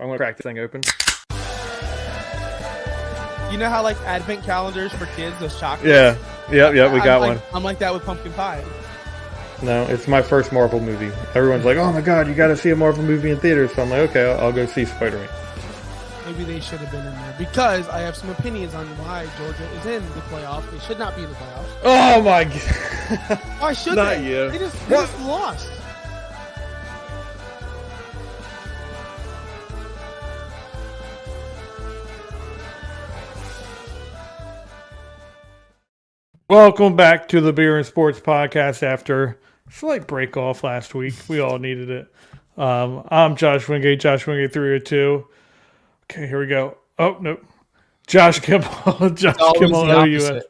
I'm gonna crack this thing open. You know how like advent calendars for kids, those chocolates? Yeah. Yep. We got one. I'm like that with pumpkin pie. No, it's my first Marvel movie. Everyone's like, "Oh my god, you got to see a Marvel movie in theaters." So I'm like, "Okay, I'll go see Spider-Man." Maybe they should have been in there because I have some opinions on why Georgia is in the playoffs. They should not be in the playoffs. Oh my god! Why should Not they? you. They just lost. Welcome back to the Beer and Sports Podcast after a slight break off last week. We all needed it. I'm Josh Wingate, Josh Wingate 302. Okay, here we go. Oh, nope. Josh Kimmel, Josh Kimmel, OUS.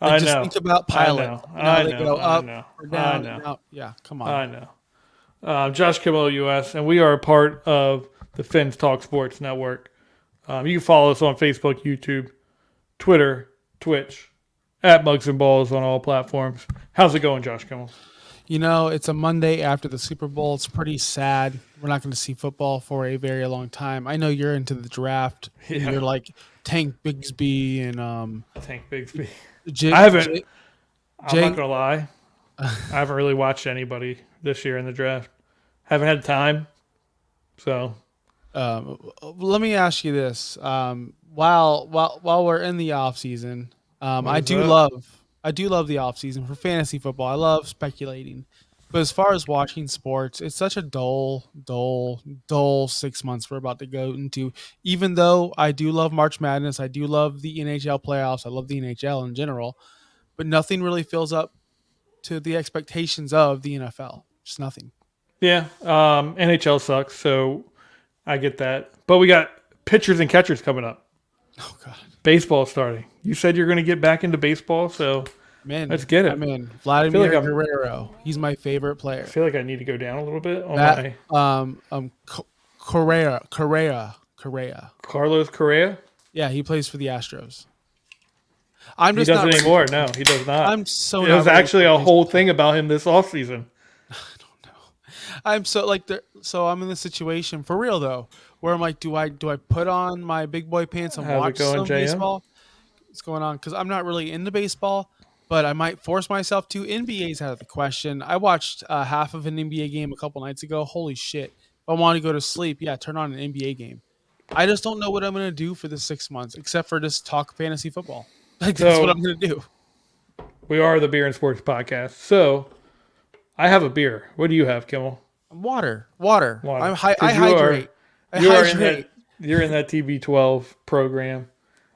I just know. think about pilots. I know. They go up or down. I know. And out. Yeah, come on. I know. Josh Kimmel, US, and we are a part of the Finns Talk Sports Network. You can follow us on Facebook, YouTube, Twitter, Twitch, at Mugs and Balls on all platforms. How's it going, Josh Kimmel? You know, it's a Monday after the Super Bowl. It's pretty sad. We're not going to see football for a very long time. I know you're into the draft. Yeah. And you're like Tank Bigsby and Tank Bigsby. I'm I'm not gonna lie. I haven't really watched anybody this year in the draft. Haven't had time. So, let me ask you this: while we're in the off season, I do love the off season for fantasy football. I love speculating, but as far as watching sports, it's such a dull 6 months we're about to go into. Even though I do love March Madness, I do love the NHL playoffs. I love the NHL in general, but nothing really fills up to the expectations of the NFL. Just nothing. yeah, NHL sucks, so I get that. But we got pitchers and catchers coming up. Oh God. Baseball starting. You said you're going to get back into baseball, so Man, let's get it. I'm in. Vladimir like Guerrero. He's my favorite player. I feel like I need to go down a little bit on Correa. Carlos Correa. Yeah, he plays for the Astros. He doesn't anymore. No, he does not. I'm so. It was actually a whole thing about him this offseason. I'm so like so I'm in the situation for real though, where I'm like, do I put on my big boy pants and watch some baseball? What's going on? Because I'm not really into baseball, but I might force myself to. NBA's out of the question. I watched half of an NBA game a couple nights ago. Holy shit! If I want to go to sleep, yeah, turn on an NBA game. I just don't know what I'm gonna do for the 6 months, except for just talk fantasy football. Like that's what I'm gonna do. We are the Beer and Sports Podcast. So I have a beer. What do you have, Kimmel? Water. I hydrate. You're in that TB12 program.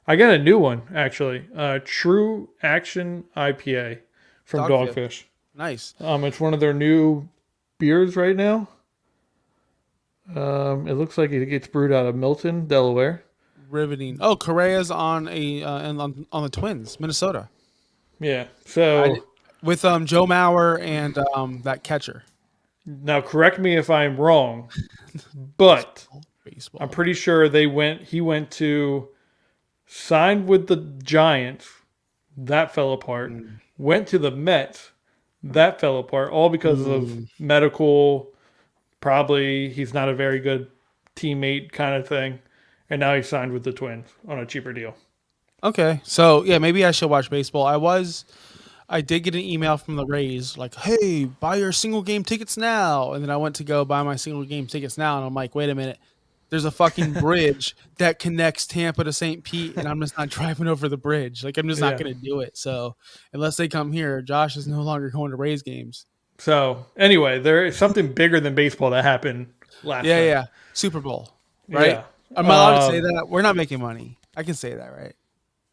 I got a new one actually. True Action IPA from Dogfish. Nice. It's one of their new beers right now. It looks like it gets brewed out of Milton, Delaware. Riveting. Oh, Correa's on on the Twins, Minnesota. Yeah. So with Joe Mauer and that catcher. Now, correct me if I'm wrong, but baseball. I'm pretty sure he went to sign with the Giants. That fell apart. Went to the Mets. That fell apart. All because of medical. Probably he's not a very good teammate kind of thing. And now he signed with the Twins on a cheaper deal. Okay. So, yeah, maybe I should watch baseball. I did get an email from the Rays like, hey, buy your single game tickets now. And then I went to go buy my single game tickets now. And I'm like, wait a minute. There's a fucking bridge that connects Tampa to St. Pete. And I'm just not driving over the bridge. Like, I'm just not going to do it. So unless they come here, Josh is no longer going to Rays games. So anyway, there is something bigger than baseball that happened last night. Yeah. Super Bowl, right? Yeah. Am I allowed to say that? We're not making money. I can say that, right?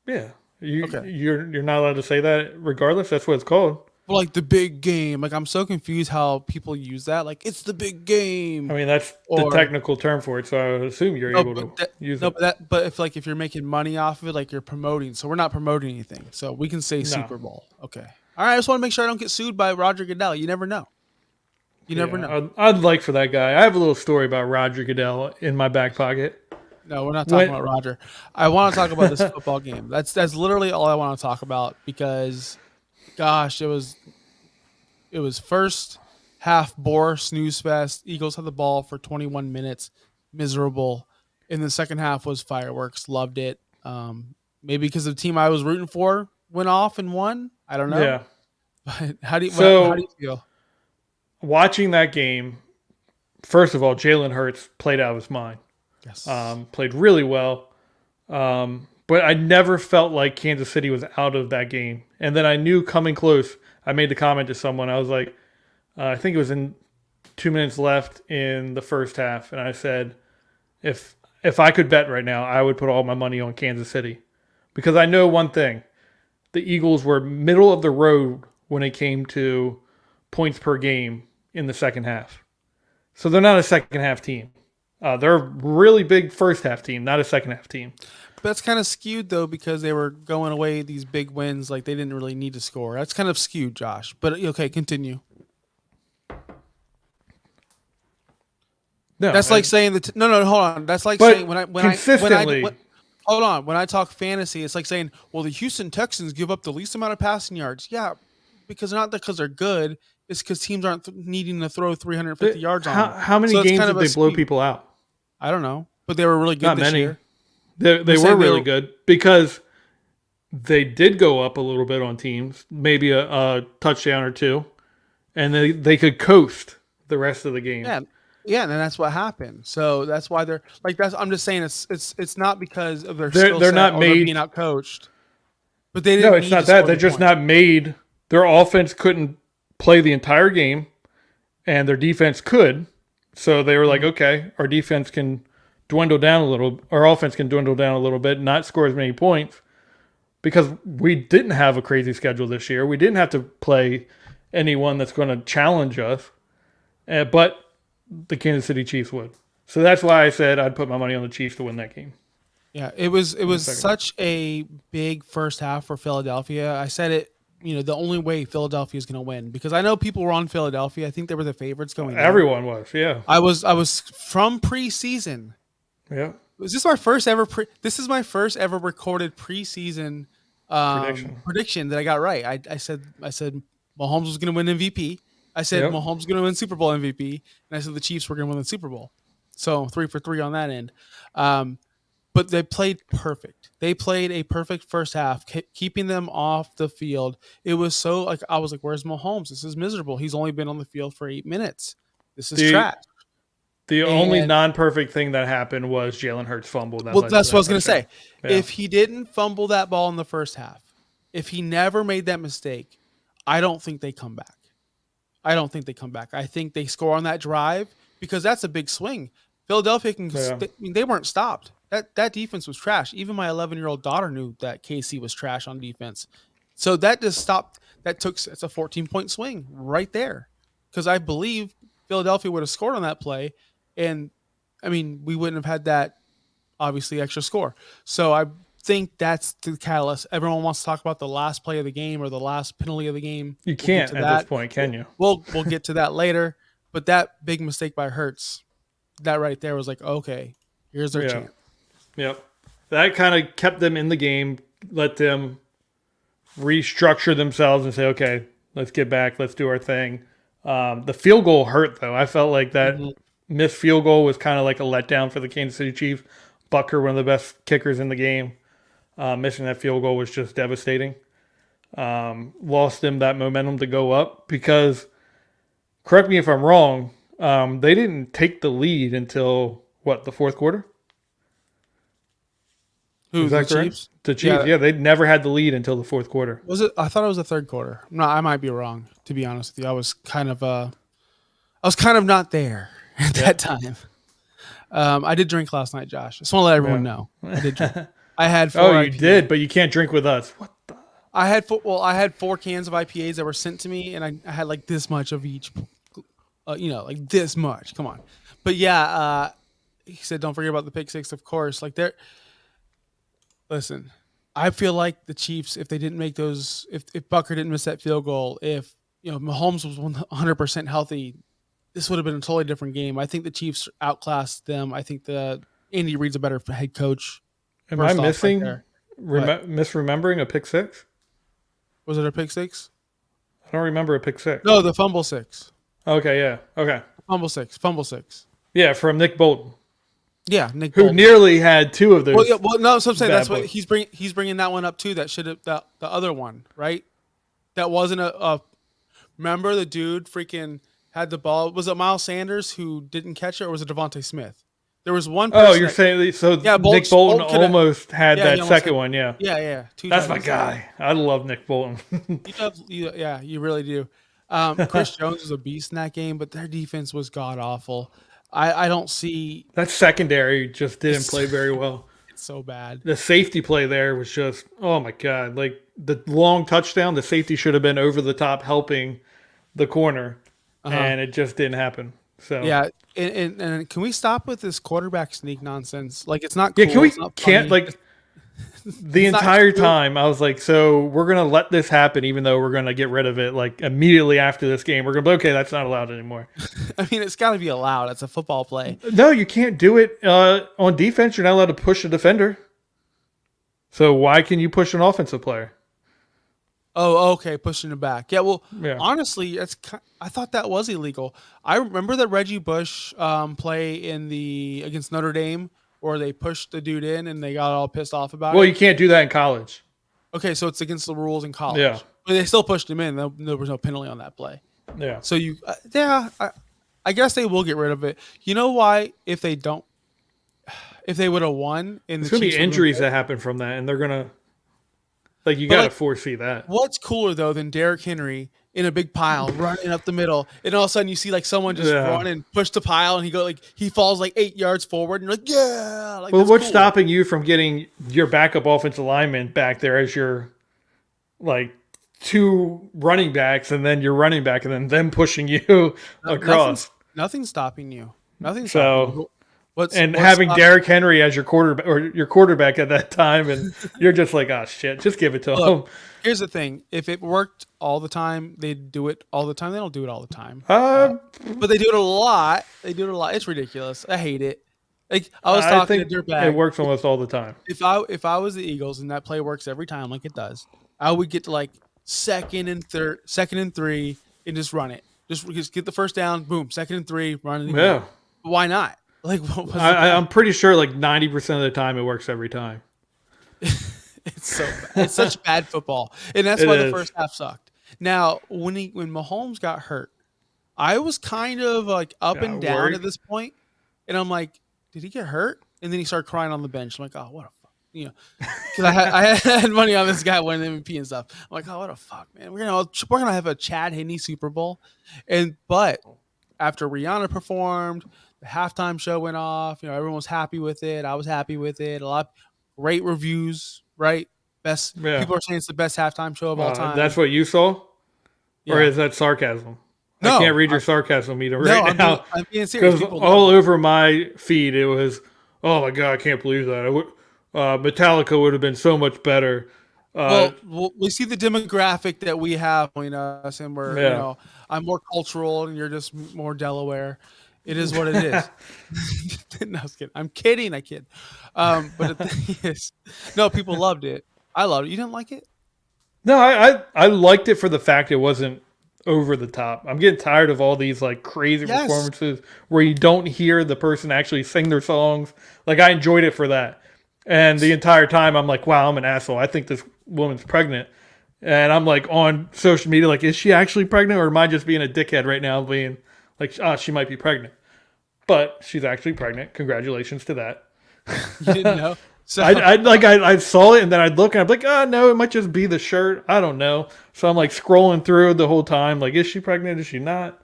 Yeah. You're not allowed to say that regardless. That's what it's called. Well, like the big game. Like I'm so confused how people use that. Like it's the big game. I mean, that's the technical term for it. So I would assume you're able to use it. But if you're making money off of it, like you're promoting. So we're not promoting anything. So we can say Super Bowl. Okay. All right. I just want to make sure I don't get sued by Roger Goodell. You never know. You never know. I'd like for that guy. I have a little story about Roger Goodell in my back pocket. No, we're not talking about Roger. I want to talk about this football game. That's literally all I want to talk about because, gosh, it was first half bore snooze fest. Eagles had the ball for 21 minutes, miserable. in the second half was fireworks. Loved it. Maybe because the team I was rooting for went off and won. I don't know. Yeah. But how do you So feel? watching that game, first of all, Jalen Hurts played out of his mind. Yes. Played really well. But I never felt like Kansas City was out of that game. And then I knew coming close, I made the comment to someone. I was like, I think it was in 2 minutes left in the first half, and I said, if I could bet right now, I would put all my money on Kansas City because I know one thing: the Eagles were middle of the road when it came to points per game in the second half. So they're not a second half team. They're a really big first half team, not a second half team. That's kind of skewed though because they were going away these big wins, like they didn't really need to score. That's kind of skewed, Josh. But okay, continue. No, That's like saying that. No, no, hold on. That's like but saying consistently, hold on. When I talk fantasy, it's like saying, well, the Houston Texans give up the least amount of passing yards. Yeah, because not because they're good. It's because teams aren't needing to throw 350 yards on them. how many So it's games kind did of they a blow skew. people out? I don't know, but they were really good Not this many. year. They You're were saying really good because they did go up a little bit on teams, maybe a touchdown or two, and they could coast the rest of the game. Yeah, yeah, and that's what happened. So that's why they're like that's. I'm just saying it's not because of their skill They're set not or they're being made. out coached, but they No, didn't it's need not to that. score They're the just point. not made. Their offense couldn't play the entire game, and their defense could. So they were like, Mhm. okay, our defense can dwindle down a little. Our offense can dwindle down a little bit, not score as many points because we didn't have a crazy schedule this year. We didn't have to play anyone that's going to challenge us, but the Kansas City Chiefs would. So that's why I said I'd put my money on the Chiefs to win that game Yeah, it was in the second half. such a big first half for Philadelphia. I said it. The only way Philadelphia is going to win because I know people were on Philadelphia. I think they were the favorites going in. Everyone was, yeah, I was from preseason. yeah. Was this my first ever? This is my first ever recorded preseason Prediction. prediction that I got right. I said Mahomes was going to win MVP. I said Yep. Mahomes was going to win Super Bowl MVP, and I said the Chiefs were going to win the Super Bowl. So 3 for 3 on that end. But they played perfect. They played a perfect first half, keeping them off the field. It was so like I was like, "Where's Mahomes? This is miserable. He's only been on the field for 8 minutes. This is The trash." the only And non-perfect thing that happened was Jalen Hurts fumble that well, led to that's what I that was going to touchdown. say. Yeah. If he didn't fumble that ball in the first half, if he never made that mistake, I don't think they come back. I don't think they come back. I think they score on that drive because that's a big swing. Philadelphia can. Yeah. I mean, they weren't stopped. That defense was trash. Even my 11-year-old daughter knew that KC was trash on defense. So that just stopped. It's a 14-point swing right there because I believe Philadelphia would have scored on that play, and I mean we wouldn't have had that obviously extra score. So I think that's the catalyst. Everyone wants to talk about the last play of the game or the last penalty of the game. You We'll get can't to at this that. point, can you? We'll get to that later. But that big mistake by Hurts, that right there was like, okay, here's their Yeah. chance. Yep. That kind of kept them in the game, let them restructure themselves and say, okay, let's get back, let's do our thing. The field goal hurt, though. I felt like that Mhm. missed field goal was kind of like a letdown for the Kansas City Chiefs. Bucker, one of the best kickers in the game, missing that field goal was just devastating. Lost them that momentum to go up because, correct me if I'm wrong, they didn't take the lead until, what, the fourth quarter? Who, Is the that correct? Chiefs? The Chiefs, Yeah. yeah, they never had the lead until the fourth quarter. Was it? I thought it was the third quarter. No, I might be wrong. To be honest with you, I was kind of not there at that time. I did drink last night, Josh. Just want to let everyone Yeah. know I did drink. I had 4 Oh, you IPAs. did, but you can't drink with us. What the? I had 4 cans of IPAs that were sent to me, and I had like this much of each. Like this much. Come on, but yeah, he said don't forget about the pick six, of course. Like they're listen. I feel like the Chiefs, if they didn't make those, if Bucker didn't miss that field goal, if Mahomes was 100% healthy, this would have been a totally different game. I think the Chiefs outclassed them. I think the Andy Reid's a better head coach. Am I First off, right missing, there. What? misremembering a pick six? Was it a pick six? I don't remember a pick six. No, the fumble six. Okay, yeah. Okay. Fumble six. Fumble six. Yeah, from Nick Bolton. Yeah, Nick who Bolton. nearly had two of Well, those yeah, well, no, so I'm saying bad that's what plays. he's bringing that one up too. That should have the other one, right? That wasn't a. Remember the dude freaking had the ball. Was it Miles Sanders who didn't catch it, or was it Devontae Smith? There was one Oh, person you're that. saying so Yeah, Nick Bolton Bolton could have. almost had Yeah, he that almost second had. one. Yeah, Yeah, two that's my touchdowns. guy. I love Nick Bolton. Yeah, you really do. Chris Jones was a beast in that game, but their defense was god awful. I don't see. That secondary just didn't It's play very well. it's so bad. The safety play there was just, oh my god! Like the long touchdown, the safety should have been over the top helping the corner, Uh-huh. and it just didn't happen. So Yeah, and can we stop with this quarterback sneak nonsense? Like, it's not yeah, can cool. we It's not can't funny. like the It's not entire cute. time I was like, so we're gonna let this happen, even though we're gonna get rid of it like immediately after this game. We're gonna be okay. That's not allowed anymore. I mean, it's got to be allowed. It's a football play. No, you can't do it on defense. You're not allowed to push a defender. So why can you push an offensive player? Oh, okay, pushing it back. Yeah, well, Yeah. honestly, I thought that was illegal. I remember the Reggie Bush play in the against Notre Dame where they pushed the dude in and they got all pissed off about Well, it. you can't do that in college. Okay, so it's against the rules in Yeah. college, but they still pushed him in. There was no penalty on that play. Yeah. So I guess they will get rid of it. You know why? If they don't, if they would have won, and There's the gonna be Chiefs would've been injuries good. that happen from that, and they're gonna like you But got to like, foresee that. what's cooler though than Derrick Henry in a big pile running up the middle, and all of a sudden you see like someone just Yeah. run and push the pile, and he falls like 8 yards forward, and you're like, yeah, like Well, that's what's cool. stopping you from getting your backup offensive lineman back there as your like two running backs, and then your running back, and then them pushing you across? Nothing's stopping you. Nothing's stopping So you. What's having stopping- Derrick Henry as your quarterback at that time, and you're just like, oh shit, just give it to him. Look, here's the thing: if it worked all the time, they'd do it all the time. They don't do it all the time, but they do it a lot. They do it a lot. It's ridiculous. I hate it. Like I was I talking think to it Dirtbag. works almost all the time. If I was the Eagles and that play works every time like it does, I would get to like second and 3, and just run it. Just get the first down, boom, 2nd and 3, run it again. Yeah. Why not? Like what was the I'm pretty sure like 90% of the time it works every time. It's so bad. It's such bad football, and that's It why is. the first half sucked. Now, when Mahomes got hurt, I was kind of like up and down worried. at this point, and I'm like, did he get hurt? And then he started crying on the bench. I'm like, oh, what a fuck, because I had money on this guy winning MVP and stuff. I'm like, oh, what a fuck, man. We're gonna have a Chad Henne Super Bowl, but after Rihanna performed, the halftime show went off. Everyone was happy with it. I was happy with it. A lot great reviews, right? Best Yeah. people are saying it's the best halftime show of all time. That's what you saw? Or Yeah. is that sarcasm? No, I can't read your sarcasm either no, right now. I'm being serious. Because People all love it. over my feed, it was, oh my God, I can't believe that. Metallica would have been so much better. Well, we see the demographic that we have between us, and we're Yeah. I'm more cultural, and you're just more Delaware. It is what it is. No, I was kidding. I'm kidding. I kid. But the thing is, no, people loved it. I loved it. You didn't like it? No, I liked it for the fact it wasn't over the top. I'm getting tired of all these like crazy Yes. performances where you don't hear the person actually sing their songs. Like I enjoyed it for that. And the entire time I'm like, wow, I'm an asshole. I think this woman's pregnant. And I'm like on social media, like, is she actually pregnant or am I just being a dickhead right now being like, she might be pregnant. But she's actually pregnant. Congratulations to that. You didn't know? So I saw it and then I'd look and I'd be like, oh no, it might just be the shirt. I don't know. So I'm like scrolling through the whole time. Like, is she pregnant? Is she not?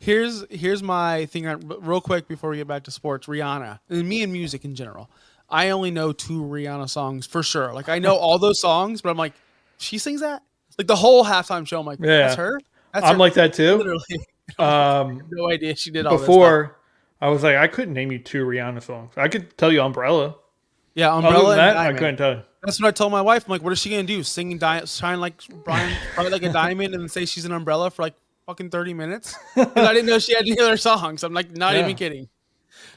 here's my thing real quick before we get back to sports. Rihanna and me and music in general. I only know 2 Rihanna songs for sure. Like I know all those songs, but I'm like, she sings that? Like the whole halftime show. I'm like, Yeah. that's her. That's I'm her. like that too. Literally, no idea she did all this stuff. Before, I was like, I couldn't name you 2 Rihanna songs. I could tell you Umbrella. Yeah, Other Umbrella than that, and I Diamond. couldn't tell you. That's what I told my wife. I'm like, what is she gonna do? Shine like Brian, probably like a diamond, and then say she's an umbrella for like fucking 30 minutes? 'Cause I didn't know she had any other songs. I'm like, not Yeah. even kidding.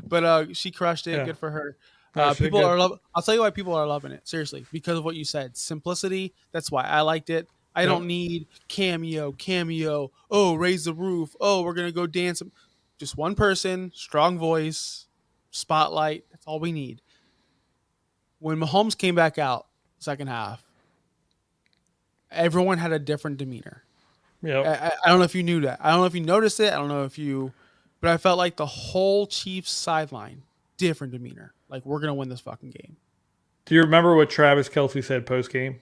But she crushed it. Yeah. Good for her. No, she People did. are love. I'll tell you why people are loving it. Seriously, because of what you said, simplicity. That's why I liked it. I Yep. don't need cameo. Oh, raise the roof. Oh, we're gonna go dance. Just one person, strong voice, spotlight. That's all we need. When Mahomes came back out second half, everyone had a different demeanor. Yep. I don't know if you knew that. I don't know if you noticed it. I don't know if you, but I felt like the whole Chiefs sideline, different demeanor. Like, we're going to win this fucking game. Do you remember what Travis Kelce said post game?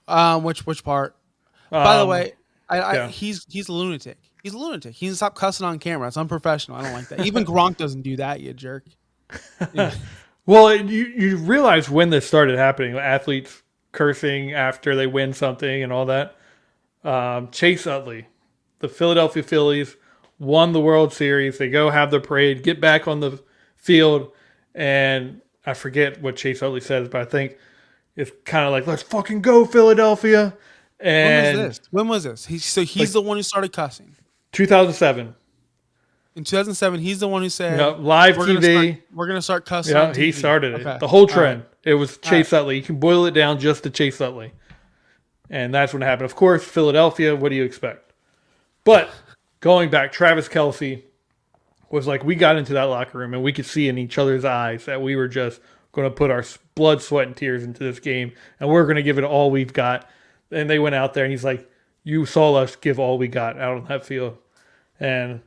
Which part? By the way, yeah. he's a lunatic. He's a lunatic. He needs to stop cussing on camera. It's unprofessional. I don't like that. Even Gronk doesn't do that, you jerk. Yeah. Well, you realize when this started happening, athletes cursing after they win something and all that. Chase Utley, the Philadelphia Phillies, won the World Series. They go have their parade, get back on the field, and I forget what Chase Utley says, but I think it's kind of like, let's fucking go, Philadelphia. And when was this? He's the one who started cussing. 2007. In 2007, he's the one who said, live TV. We're going to start cussing. Yeah, he started it. The whole trend. Right. It was Chase Utley. You can boil it down just to Chase Utley. And that's what happened. Of course, Philadelphia, what do you expect? But going back, Travis Kelce was like, we got into that locker room and we could see in each other's eyes that we were just going to put our blood, sweat, and tears into this game. And we're going to give it all we've got. And they went out there and he's like, you saw us give all we got out on that field. And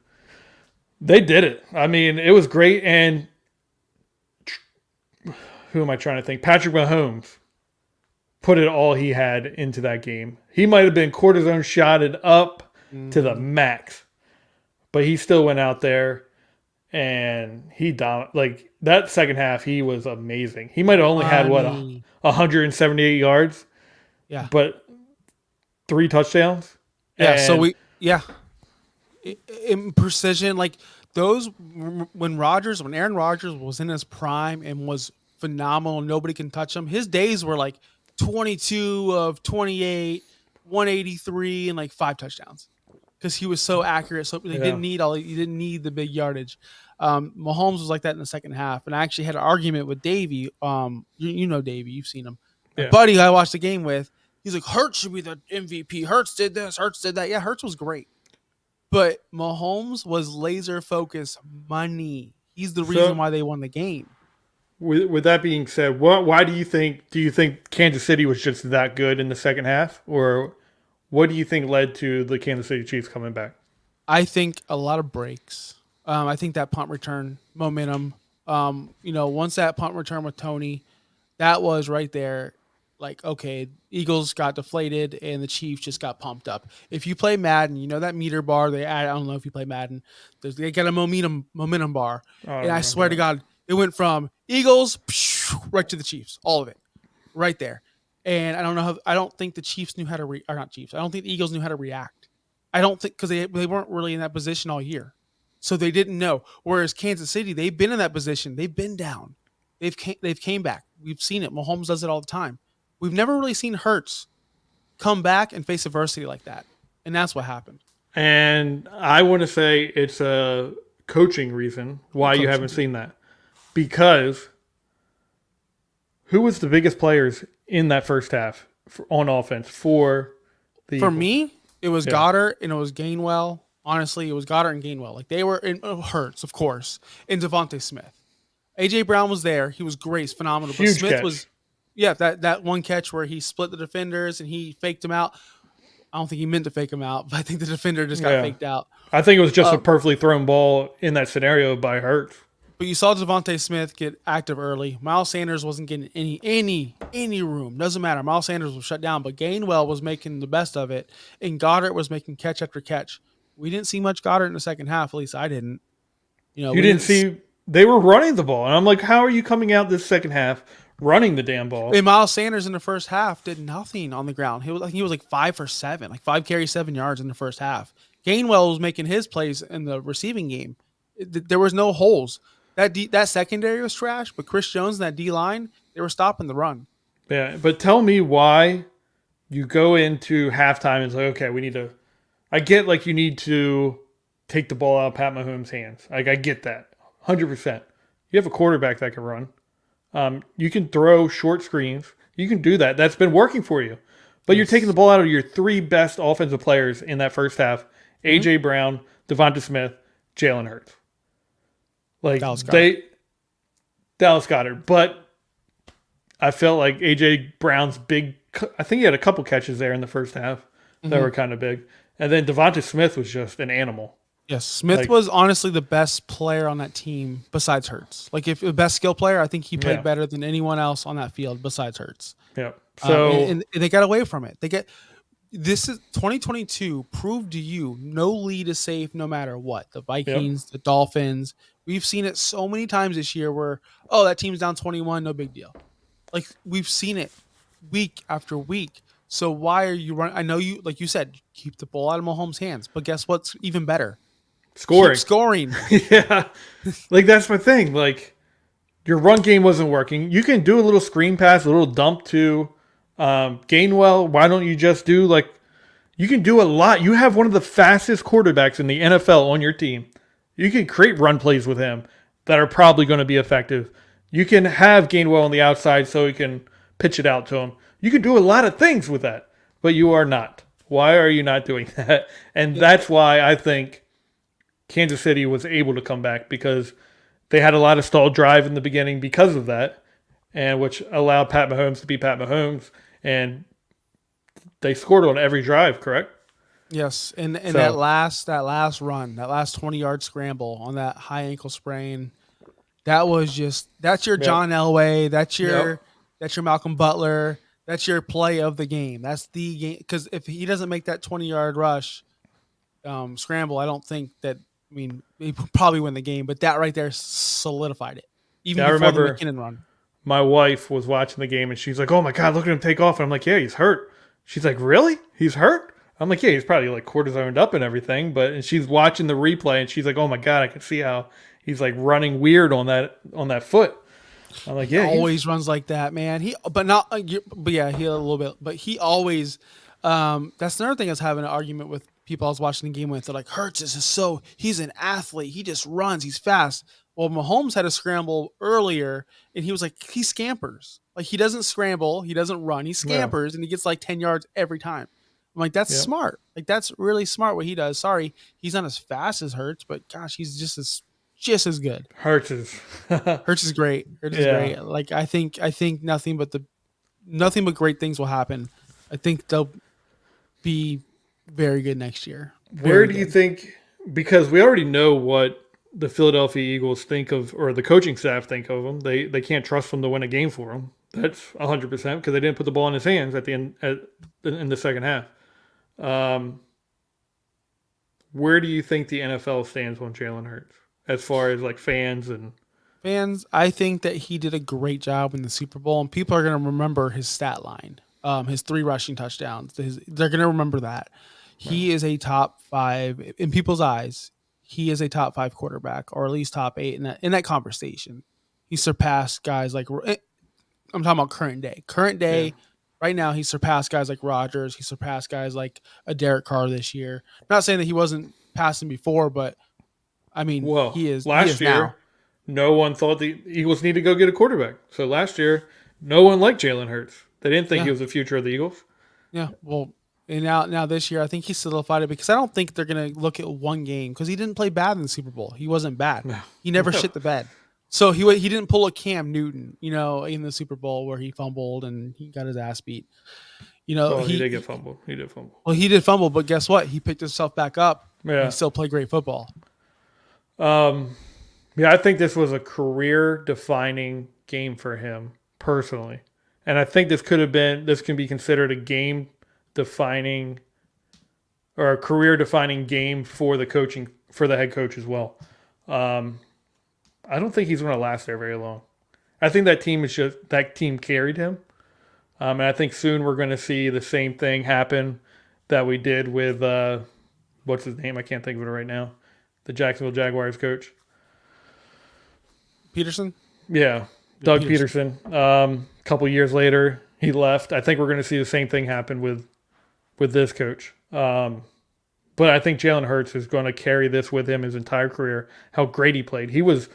they did it. I mean, it was great. And who am I trying to think? Patrick Mahomes put it all he had into that game. He might have been cortisone shotted up to the max, but he still went out there and he like that second half. He was amazing. He might have only had 178 yards, but 3 touchdowns. Yeah, in precision, like those when Aaron Rodgers was in his prime and was phenomenal, nobody can touch him. His days were like 22 of 28, 183, and like 5 touchdowns because he was so accurate. So you didn't need the big yardage. Mahomes was like that in the second half, and I actually had an argument with Davey. You know Davey, you've seen him. My buddy I watched the game with, he's like, Hurts should be the MVP. Hurts did this, Hurts did that. Yeah, Hurts was great. But Mahomes was laser focused money. He's the reason why they won the game. With that being said, why do you think Kansas City was just that good in the second half? Or what do you think led to the Kansas City Chiefs coming back? I think a lot of breaks. I think that punt return momentum, once that punt return with Tony, that was right there. Like, okay, Eagles got deflated and the Chiefs just got pumped up. If you play Madden, you know that meter bar they add. I don't know if you play Madden. They got a momentum bar, and I swear to God, it went from Eagles right to the Chiefs, all of it, right there. And I don't know I don't think the Chiefs knew how to I don't think the Eagles knew how to react. I don't think because they weren't really in that position all year, so they didn't know. Whereas Kansas City, they've been in that position. They've been down. They've came back. We've seen it. Mahomes does it all the time. We've never really seen Hurts come back and face adversity like that. And that's what happened. And I want to say it's a coaching reason why you haven't seen that. Because who was the biggest players in that first half on offense for the Eagles? Me, it was Goddard and it was Gainwell. Honestly, it was Goddard and Gainwell. Like they were in Hurts, of course, and Devontae Smith. A.J. Brown was there. He was great. He's phenomenal. Huge but Smith catch. was... Yeah, that one catch where he split the defenders and he faked him out. I don't think he meant to fake him out, but I think the defender just got faked out. I think it was just a perfectly thrown ball in that scenario by Hurts. But you saw Devontae Smith get active early. Miles Sanders wasn't getting any room. Doesn't matter. Miles Sanders was shut down, but Gainwell was making the best of it, and Goddard was making catch after catch. We didn't see much Goddard in the second half. At least I didn't. You didn't see they were running the ball, and I'm like, how are you coming out this second half running the damn ball? And Miles Sanders in the first half did nothing on the ground. He was like 5 for 7, like 5 carries, 7 yards in the first half. Gainwell was making his plays in the receiving game. There was no holes. That secondary was trash, but Chris Jones and that D-line, they were stopping the run. Yeah, but tell me why you go into halftime and it's like, okay, we need to – I get like you need to take the ball out of Pat Mahomes' hands. Like I get that, 100%. You have a quarterback that can run. You can throw short screens. You can do that. That's been working for you. But you're taking the ball out of your 3 best offensive players in that first half, A.J. Brown, Devonta Smith, Jalen Hurts. Like Dallas Goedert. Dallas Goedert, but I felt like AJ Brown's big. I think he had a couple catches there in the first half that Mm-hmm. were kind of big, and then Devonta Smith was just an animal. Yes, Smith Like, was honestly the best player on that team besides Hurts. Like if the best skill player, I think he played yeah, better than anyone else on that field besides Hurts. yeah. Um, and, So, and they got away from it. They get this is 2022 proved to you no lead is safe no matter what. The yep, Vikings, the Dolphins, we've seen it so many times this year where that team's down 21, no big deal. Like we've seen it week after week. So why are you running? I know you, like you said, keep the ball out of Mahomes' hands, but guess what's even better? Keep scoring. scoring. Yeah, like that's my thing. Like your run game wasn't working. You can do a little screen pass, a little dump to Gainwell. Why don't you just do like you can do a lot? You have one of the fastest quarterbacks in the NFL on your team. You can create run plays with him that are probably going to be effective. You can have Gainwell on the outside so he can pitch it out to him. You can do a lot of things with that, but you are not. Why are you not doing that? And that's why I think Kansas City was able to come back because they had a lot of stalled drive in the beginning because of that, and which allowed Pat Mahomes to be Pat Mahomes, and they scored on every drive. Correct? Yes, and So that last run, that last 20-yard scramble on that high ankle sprain, that's your yep, John Elway, yep, that's your Malcolm Butler, that's your play of the game. That's the game because if he doesn't make that 20-yard rush scramble, I don't think that. I mean, he probably win the game, but that right there solidified it, even yeah. I before the remember McKinnon run. my wife was watching the game and she's like, "Oh my god, look at him take off!" And I'm like, "Yeah, he's hurt." She's like, "Really? He's hurt?" I'm like, "Yeah, he's probably like cortisoned up and everything." But and she's watching the replay and she's like, "Oh my god, I can see how he's like running weird on that foot." I'm like, He "Yeah, he's always runs like that, man. But not, but yeah, he a little bit, but he always. That's another thing I was having an argument with people I was watching the game with. They're like, Hurts is just so he's an athlete. He just runs. He's fast. Well, Mahomes had a scramble earlier, and he was like, he scampers. Like he doesn't scramble, he doesn't run. He no, scampers, and he gets like 10 yards every time. I'm like, that's yeah, smart. Like that's really smart what he does. Sorry, he's not as fast as Hurts, but gosh, he's just as good. Hurts is, Hurts is great. Hurts is yeah." great. Like I think nothing but great things will happen. I think they'll be very good next year. Where Very do you good. think? Because we already know what the Philadelphia Eagles think of, or the coaching staff think of him. They can't trust him to win a game for him. That's 100% because they didn't put the ball in his hands at the end in the second half. Um, where do you think the NFL stands on Jalen Hurts as far as like fans and Fans, I think that he did a great job in the Super Bowl, and people are going to remember his stat line, his 3 rushing touchdowns. They're going to remember that. well, He is a top 5 in people's eyes. He is a top 5 quarterback, or at least top 8 in that conversation. He surpassed guys like I'm talking about current day. Current yeah? day, right now, he surpassed guys like Rodgers. He surpassed guys like a Derek Carr this year. Not saying that he wasn't passing before, but I mean, Well, he is. He last is year now. no one thought the Eagles need to go get a quarterback. So last year no one liked Jalen Hurts. They didn't think he Yeah, was the future of the Eagles. yeah. Well, and now this year, I think he solidified it because I don't think they're gonna look at one game because he didn't play bad in the Super Bowl. He wasn't bad. No, He never no. shit the bed. So he didn't pull a Cam Newton, in the Super Bowl where he fumbled and he got his ass beat. Well, he did get fumbled. He did fumble. Well, he did fumble, but guess what? He picked himself back up and he Yeah. still played great football. Um, yeah, I think this was a career defining game for him personally. And I think this can be considered a game defining or a career defining game for the head coach as well. Um, I don't think he's going to last there very long. I think that team carried him. And I think soon we're going to see the same thing happen that we did with what's his name? I can't think of it right now. The Jacksonville Jaguars coach. Peterson? Yeah, Yeah, Doug Peterson. Peterson. A couple years later, he left. I think we're going to see the same thing happen with this coach. But I think Jalen Hurts is going to carry this with him his entire career. How great he played. He was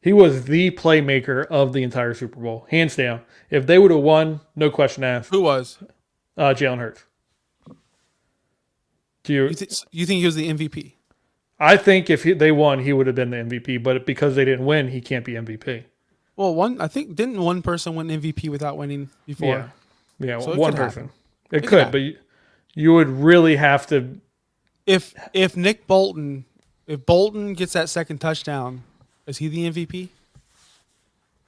the playmaker of the entire Super Bowl, hands down. If they would have won, no question asked. Who was? Jalen Hurts. Do you? You think he was the MVP? I think if they won, he would have been the MVP. But because they didn't win, he can't be MVP. Well, I think didn't one person win MVP without winning before? Yeah, So it one could person. happen. It could, but you would really have to. If Nick Bolton, if Bolton gets that second touchdown, is he the MVP?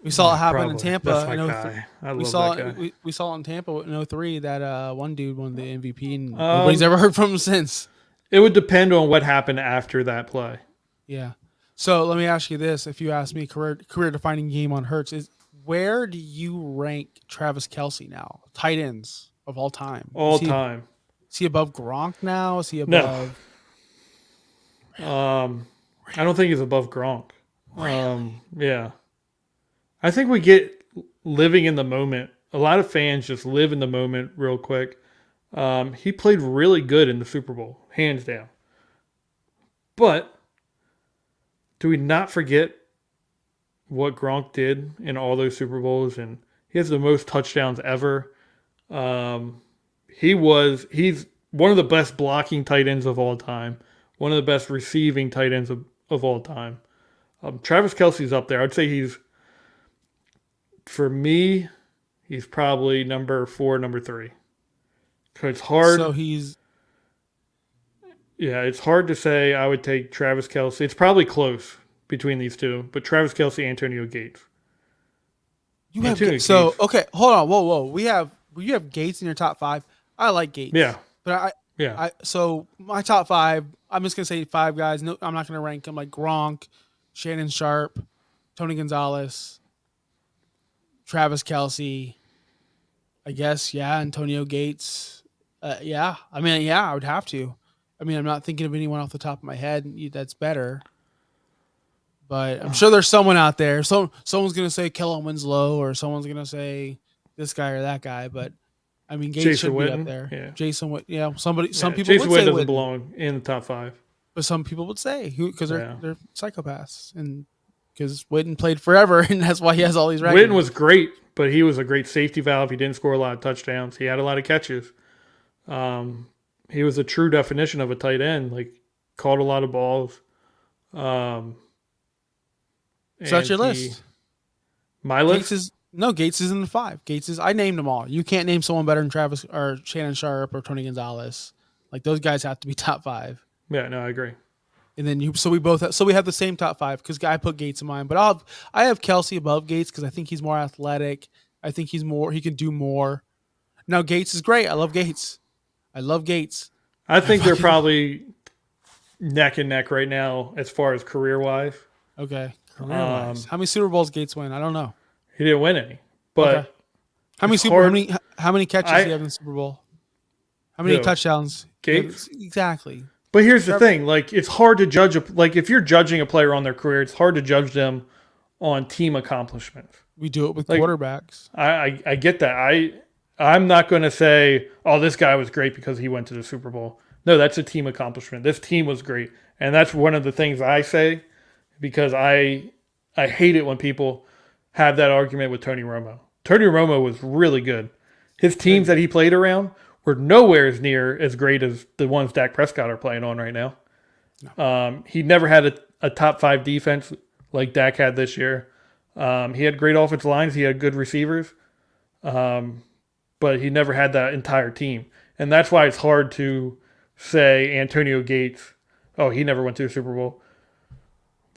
We saw it happen in Tampa. That's my guy. I love that guy. We saw it in Tampa in 03 that one dude won the MVP and nobody's ever heard from him since. It would depend on what happened after that play. Yeah. So let me ask you this: if you ask me, career defining game on Hurts is where do you rank Travis Kelce now? Tight ends of all time. All time. Is he above Gronk now? Is he above? No. I don't think he's above Gronk. Yeah. I think we get living in the moment. A lot of fans just live in the moment real quick. He played really good in the Super Bowl, hands down. But do we not forget what Gronk did in all those Super Bowls? And he has the most touchdowns ever. He's one of the best blocking tight ends of all time. One of the best receiving tight ends of all time. Travis Kelce's up there. I'd say for me, he's probably number 4, number 3. Because it's hard. So it's hard to say I would take Travis Kelce. It's probably close between these two, but Travis Kelce, Antonio Gates. Okay, hold on, whoa. You have Gates in your top 5. I like Gates. Yeah, but so my top 5. I'm just gonna say 5 guys. No, I'm not gonna rank them like Gronk, Shannon Sharp, Tony Gonzalez, Travis Kelce. I guess Antonio Gates. I would have to. I mean, I'm not thinking of anyone off the top of my head that's better. But I'm sure there's someone out there. Someone's going to say Kellen Winslow or someone's going to say this guy or that guy. But, I mean, Gates Jason should Witten, be up there. Yeah. Jason Witten. Some people Jason would say Witten doesn't Witten. belong in the top 5. But some people would say because they're psychopaths. And because Witten played forever, and that's why he has all these records. Witten was great, but he was a great safety valve. He didn't score a lot of touchdowns. He had a lot of catches. He was a true definition of a tight end. Like, caught a lot of balls. So that's your list. My list? Gates is in the 5. I named them all. You can't name someone better than Travis or Shannon Sharp or Tony Gonzalez. Like, those guys have to be top 5. Yeah, no, I agree. And then we have the same top 5 because I put Gates in mine, but I have Kelce above Gates because I think he's more athletic. I think he can do more. Now Gates is great. I love Gates. I think they're probably neck and neck right now as far as career wise. Okay, career-wise. How many Super Bowls Gates win? I don't know. He didn't win any, but okay. How many catches do you have in the Super Bowl? How many touchdowns? Gates? Exactly. But here's the thing: like, it's hard to judge if you're judging a player on their career, it's hard to judge them on team accomplishments. We do it with quarterbacks. I get that. I'm not going to say, oh, this guy was great because he went to the Super Bowl. No, that's a team accomplishment. This team was great, and that's one of the things I say because I hate it when people have that argument with Tony Romo. Tony Romo was really good. His teams that he played around were nowhere near as great as the ones Dak Prescott are playing on right now. No. He never had a top 5 defense like Dak had this year. He had great offensive lines. He had good receivers. But he never had that entire team. And that's why it's hard to say Antonio Gates, oh, he never went to a Super Bowl.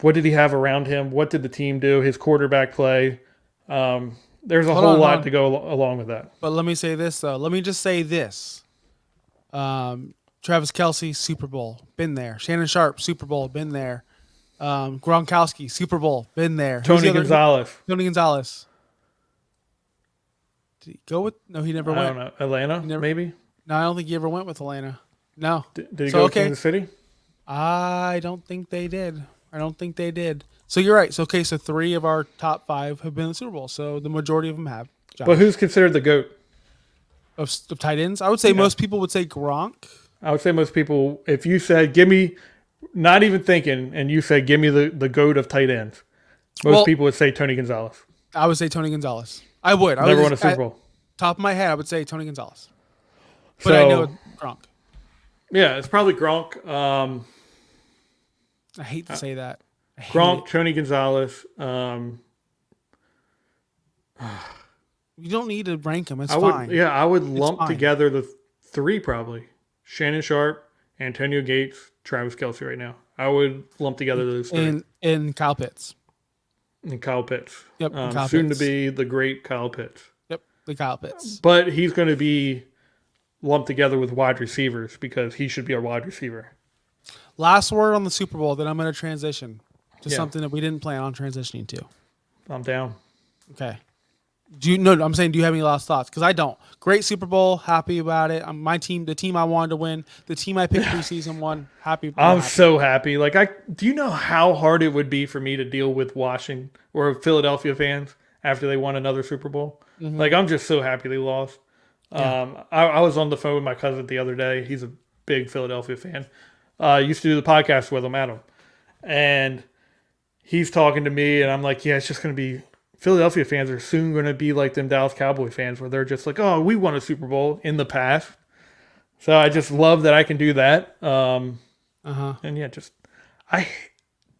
What did he have around him? What did the team do? His quarterback play. There's a whole lot to go along with that. But let me say this, though. Let me just say this. Travis Kelce, Super Bowl, been there. Shannon Sharp, Super Bowl, been there. Gronkowski, Super Bowl, been there. Tony Gonzalez. Did he go with? No, he never went. I don't know. Atlanta, maybe? No, I don't think he ever went with Atlanta. No. Did he go to Kansas City? I don't think they did. So you're right. So 3 of our top 5 have been in the Super Bowl. So the majority of them have. Josh. But who's considered the GOAT? Of tight ends? I would say most people would say Gronk. I would say most people, if you said, give me, not even thinking, and you said, give me the GOAT of tight ends, most people would say Tony Gonzalez. I would say Tony Gonzalez. I would. Never won a Super Bowl. Top of my head, I would say Tony Gonzalez. But I know Gronk. Yeah, it's probably Gronk. I hate to say that. I hate Gronk, it. Tony Gonzalez. You don't need to rank them. It's I would, fine. yeah, I would It's lump fine. together the three probably. Shannon Sharp, Antonio Gates, Travis Kelce right now. I would lump together those three. And Kyle Pitts. And Kyle Pitts. Yep, and Kyle Soon Pitts. to be the great Kyle Pitts. Yep, the Kyle Pitts. But he's going to be lumped together with wide receivers because he should be our wide receiver. Last word on the Super Bowl, then I'm going to transition to something that we didn't plan on transitioning to. I'm down. Okay. I'm saying, do you have any last thoughts? Because I don't. Great Super Bowl, happy about it. My team, the team I wanted to win, the team I picked preseason won. Happy. I'm so happy. Do you know how hard it would be for me to deal with Washington or Philadelphia fans after they won another Super Bowl? Mm-hmm. I'm just so happy they lost. Yeah. I was on the phone with my cousin the other day. He's a big Philadelphia fan. Used to do the podcast with him, Adam, and he's talking to me, and I'm like, yeah, it's just going to be. Philadelphia fans are soon going to be like them Dallas Cowboy fans where they're just like, oh, we won a Super Bowl in the past. So I just love that I can do that. And yeah, I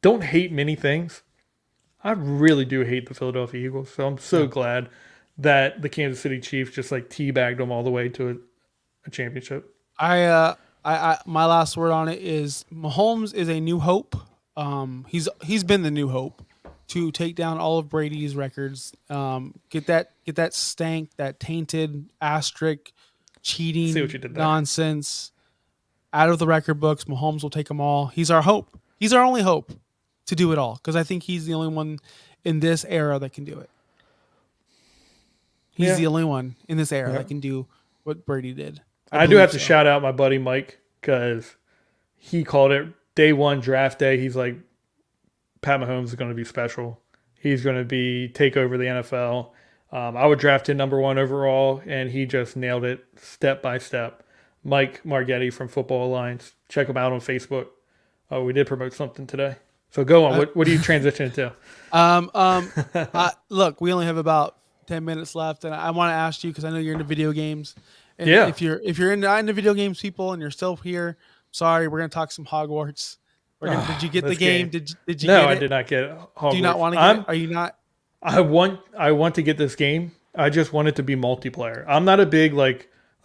don't hate many things. I really do hate the Philadelphia Eagles. So I'm so glad that the Kansas City Chiefs just teabagged them all the way to a championship. My last word on it is Mahomes is a new hope. He's been the new hope to take down all of Brady's records, get that stank, that tainted asterisk, cheating nonsense out of the record books. Mahomes will take them all. He's our hope. He's our only hope to do it all because I think he's the only one in this era that can do it. He's the only one in this era that can do what Brady did. I do have to shout out my buddy Mike because he called it day one draft day. He's like, Pat Mahomes is going to be special. He's going to take over the NFL. I would draft him number 1 overall, and he just nailed it step by step. Mike Margetti from Football Alliance. Check him out on Facebook. Oh, we did promote something today. So go on. What do you transition to? Look, we only have about 10 minutes left, and I want to ask you because I know you're into video games. And if you're into video games, people, and you're still here, sorry, we're going to talk some Hogwarts. Did you get the game? Did you get it? No, I did not get Hogwarts. Do you not want to get it? Are you not? I want to get this game. I just want it to be multiplayer. I'm not a big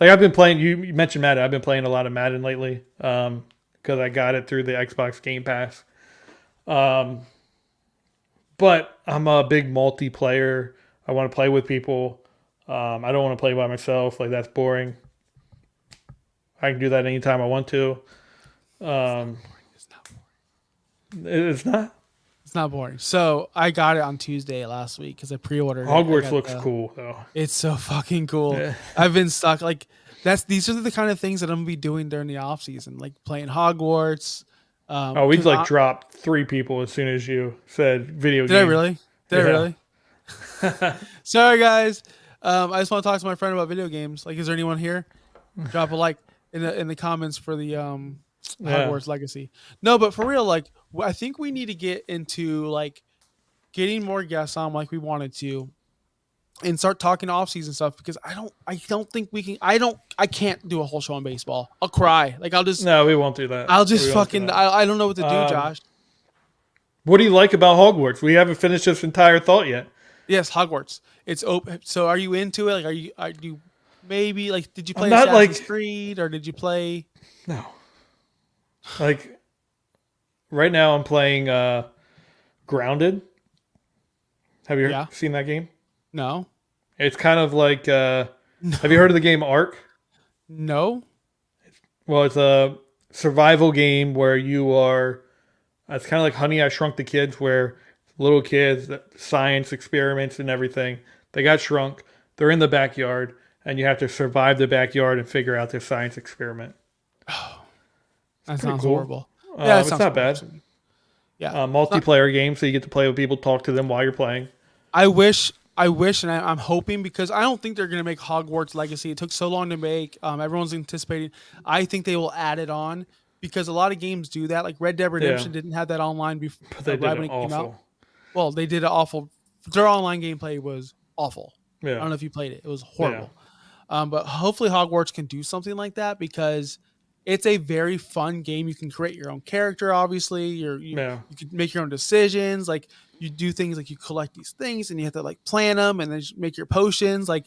I've been playing. You mentioned Madden. I've been playing a lot of Madden lately because I got it through the Xbox Game Pass. But I'm a big multiplayer. I want to play with people. I don't want to play by myself. That's boring. I can do that anytime I want to. It's not. It's not boring. So I got it on Tuesday last week because I pre-ordered. Hogwarts looks cool though. It's so fucking cool. Yeah. I've been stuck. These are the kind of things that I'm gonna be doing during the off season, like playing Hogwarts. We dropped 3 people as soon as you said video game. Did I really? Did I really? Sorry guys. I just want to talk to my friend about video games. Is there anyone here? Drop a like in the comments for the Hogwarts Legacy. No, but for real, I think we need to get into getting more guests on like we wanted to, and start talking off-season stuff because I don't think we can. I can't do a whole show on baseball. I'll cry. No, we won't do that. I'll just fucking. I don't know what to do, Josh. What do you like about Hogwarts? We haven't finished this entire thought yet. Yes, Hogwarts. It's open. So, are you into it? Are you maybe did you play Assassin's Creed or did you play? No. Right now I'm playing Grounded. Have you seen that game? No. It's kind of like have you heard of the game Ark? No. Well, it's a survival game where it's kind of like Honey, I Shrunk the Kids, where little kids, science experiments and everything, they got shrunk. They're in the backyard, and you have to survive the backyard and figure out their science experiment. Oh, that sounds horrible. Yeah, it's not bad. Yeah, multiplayer game, so you get to play with people, talk to them while you're playing. I wish, and I'm hoping because I don't think they're going to make Hogwarts Legacy. It took so long to make. Everyone's anticipating. I think they will add it on because a lot of games do that. Like Red Dead Redemption didn't have that online before. But they did it awful. Came out. Well, they did it awful. Their online gameplay was awful. Yeah. I don't know if you played it. It was horrible. Yeah. But hopefully Hogwarts can do something like that because It's a very fun game. You can create your own character. Obviously, you can make your own decisions. Like you do things like you collect these things, and you have to like plan them, and then make your potions. Like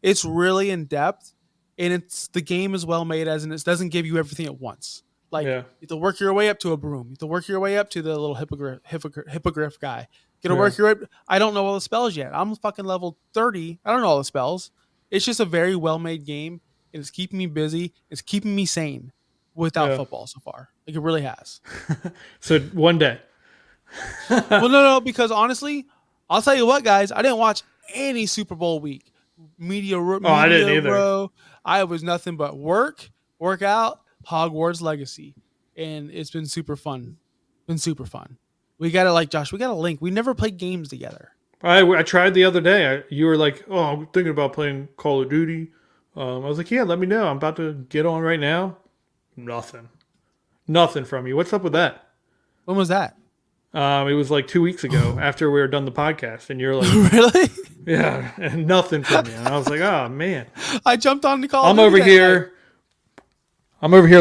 it's really in depth, and the game is well made as, and it doesn't give you everything at once. Like you have to work your way up to a broom. You have to work your way up to the little hippogriff guy. You got to work your way. I don't know all the spells yet. I'm fucking level 30. I don't know all the spells. It's just a very well made game. And it's keeping me busy. It's keeping me sane without football so far. Like it really has. So one day. Well, no, because honestly, I'll tell you what, guys. I didn't watch any Super Bowl week. I didn't either. Bro. I was nothing but workout, Hogwarts Legacy, and it's been super fun. We got to Josh. We got to link. We never played games together. I tried the other day. You were like, "Oh, I'm thinking about playing Call of Duty." I was like, "Yeah, let me know. I'm about to get on right now." Nothing from you. What's up with that? When was that? It was like 2 weeks ago after we were done the podcast, and you're like, "Really?" Yeah, and nothing from you. And I was like, "Oh man!" I jumped on the call. I'm over here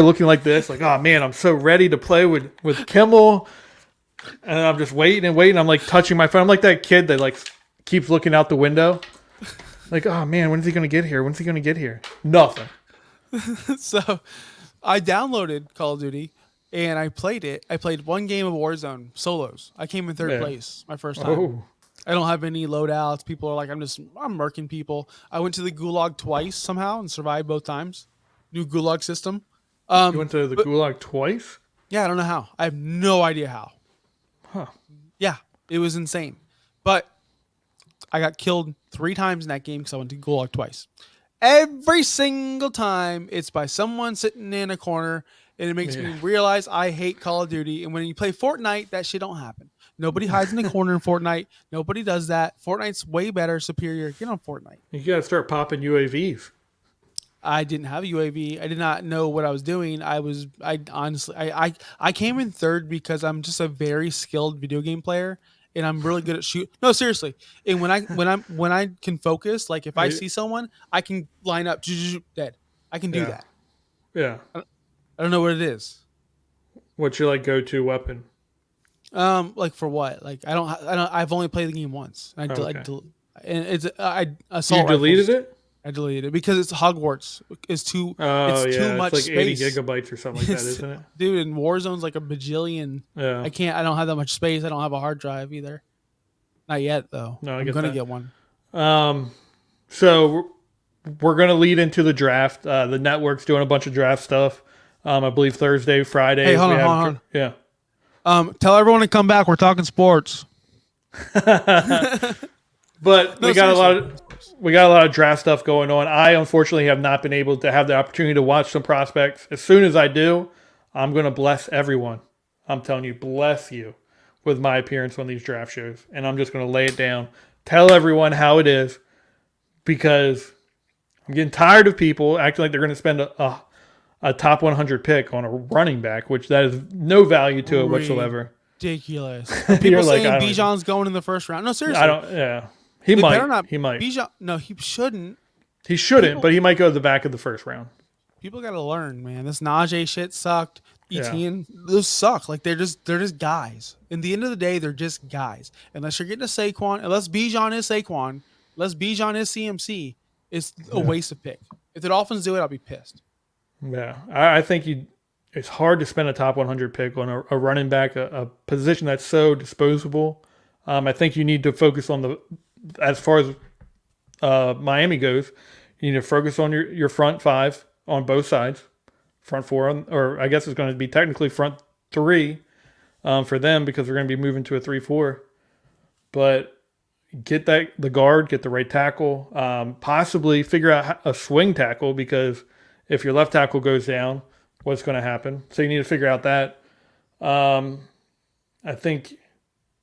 looking like this, like, "Oh man, I'm so ready to play with Kimmel." And I'm just waiting. I'm like touching my phone. I'm like that kid that like keeps looking out the window. Like, oh man, when's he going to get here? Nothing. So I downloaded Call of Duty and I played it. I played one game of Warzone solos. I came in third place my first time. Oh. I don't have any loadouts. People are like, I'm murking people. I went to the Gulag twice somehow and survived both times. New Gulag system. You went to the Gulag twice? Yeah, I don't know how. I have no idea how. Huh. Yeah, it was insane. But I got killed 3 times in that game because I went to Gulag twice. Every single time, it's by someone sitting in a corner, and it makes me realize I hate Call of Duty. And when you play Fortnite, that shit don't happen. Nobody hides in the corner in Fortnite. Nobody does that. Fortnite's way better, superior. Get on Fortnite. You gotta start popping UAVs. I didn't have a UAV. I did not know what I was doing. I honestly came in third because I'm just a very skilled video game player and I'm really good at shoot. No, seriously. And when I can focus, like if I see someone, I can line up dead. I can do that. Yeah. I don't know what it is. What's your like go-to weapon? Like for what? Like I don't. I've only played the game once. And You deleted it? I deleted it because it's Hogwarts. It's too. It's too much like space. 80 gigabytes or something like that, isn't it? Dude, and Warzone's like a bajillion. Yeah. I don't have that much space. I don't have a hard drive either. Not yet though. No, I'm gonna get one. So we're gonna lead into the draft. The network's doing a bunch of draft stuff. I believe Thursday, Friday. Hey, hold on. Yeah. Tell everyone to come back. We're talking sports. But we got a lot of draft stuff going on. I unfortunately have not been able to have the opportunity to watch some prospects. As soon as I do, I'm going to bless everyone. I'm telling you, bless you with my appearance on these draft shows. And I'm just going to lay it down. Tell everyone how it is because I'm getting tired of people acting like they're going to spend a top 100 pick on a running back, which that is no value to it whatsoever. Ridiculous. People saying Bijan's going in the first round. No, seriously. He might. Bijan, no, he shouldn't. He shouldn't, but he might go to the back of the first round. People got to learn, man. This Najee shit sucked. Etienne, those suck. Like they're just guys. In the end of the day, they're just guys. Unless you're getting a Saquon, unless Bijan is Saquon, unless Bijan is CMC, it's a waste of pick. If the Dolphins do it, I'll be pissed. Yeah, I think it's hard to spend a top 100 pick on a running back, a position that's so disposable. I think you need to focus on as far as Miami goes, you need to focus on your front 5 on both sides, front 4, or I guess it's going to be technically front 3 for them because we're going to be moving to a 3-4. But get the guard, get the right tackle, possibly figure out a swing tackle because if your left tackle goes down, what's going to happen? So you need to figure out that. I think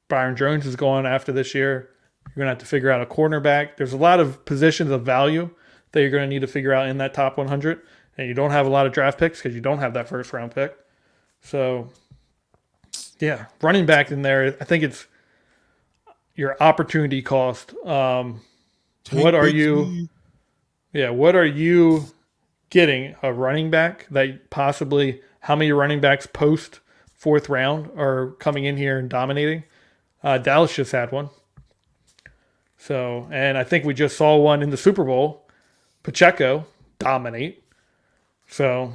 Byron Jones is going after this year. You're going to have to figure out a cornerback. There's a lot of positions of value that you're going to need to figure out in that top 100. And you don't have a lot of draft picks because you don't have that first round pick. So, yeah, running back in there, I think it's your opportunity cost. What are you getting a running back that possibly how many running backs post fourth round are coming in here and dominating. Dallas just had one. So, and I think we just saw one in the Super Bowl. Pacheco dominate. So,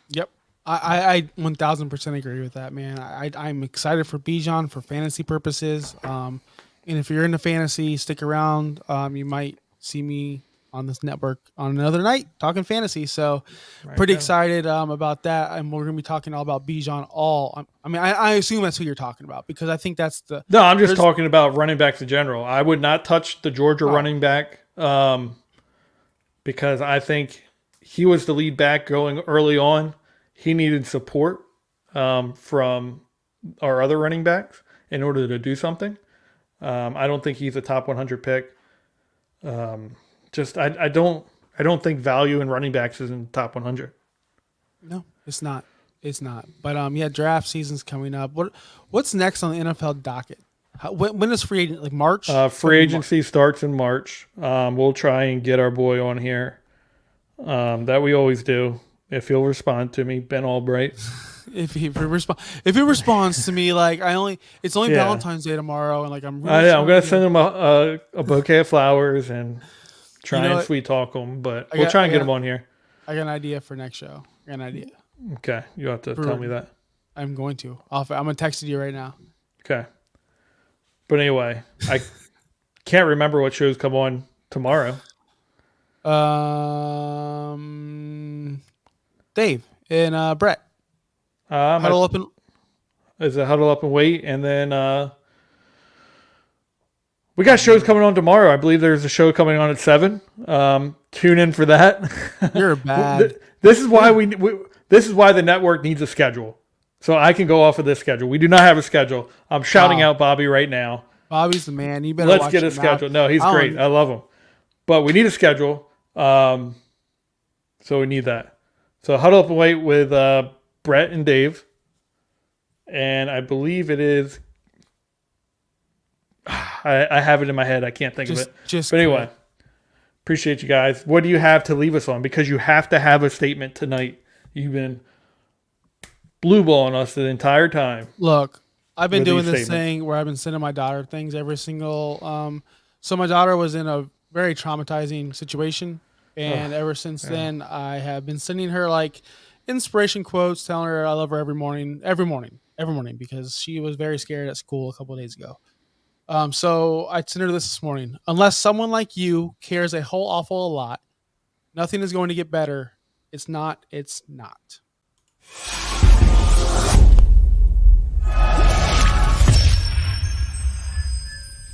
Yep. I 1000% agree with that, man. I'm excited for Bijan for fantasy purposes. And if you're into fantasy, stick around. You might see me on this network on another night talking fantasy. So pretty excited about that. And we're going to be talking all about Bijan I assume that's who you're talking about because I think that's the. No, I'm just talking about running backs in general. I would not touch the Georgia running back because I think he was the lead back going early on. He needed support from our other running backs in order to do something. I don't think he's a top 100 pick. I don't think value in running backs is in the top 100. No, it's not. It's not. But yeah, draft season's coming up. What's next on the NFL docket? When is free agent? Like March? Free agency starts in March. We'll try and get our boy on here. That we always do. If he'll respond to me, Ben Albright. If he responds to me, like it's only Valentine's Day tomorrow, and like I'm gonna send him a bouquet of flowers and try and sweet talk him, but we'll try and get him on here. I got an idea for next show. I got an idea. Okay, you have to tell me that. I'm going to. I'm gonna text you right now. Okay. But anyway, I can't remember what shows come on tomorrow. Dave and Brett. Huddle up and wait, and then we got shows coming on tomorrow. I believe there's a show coming on at 7. Tune in for that. You're bad. This is why this is why the network needs a schedule, so I can go off of this schedule. We do not have a schedule. I'm shouting out Bobby right now. Bobby's the man. You better let's get a schedule. No, he's great. I love him, but we need a schedule. So we need that. So huddle up and wait with Brett and Dave, and I believe it is. I have it in my head. I can't think of it. But anyway, appreciate you guys. What do you have to leave us on? Because you have to have a statement tonight. You've been blue balling us the entire time. Look, I've been doing this thing where I've been sending my daughter things every single. So my daughter was in a very traumatizing situation, and ever since then, I have been sending her like inspiration quotes, telling her I love her every morning, because she was very scared at school a couple of days ago. So I sent her this morning. Unless someone like you cares a whole awful lot, nothing is going to get better. It's not.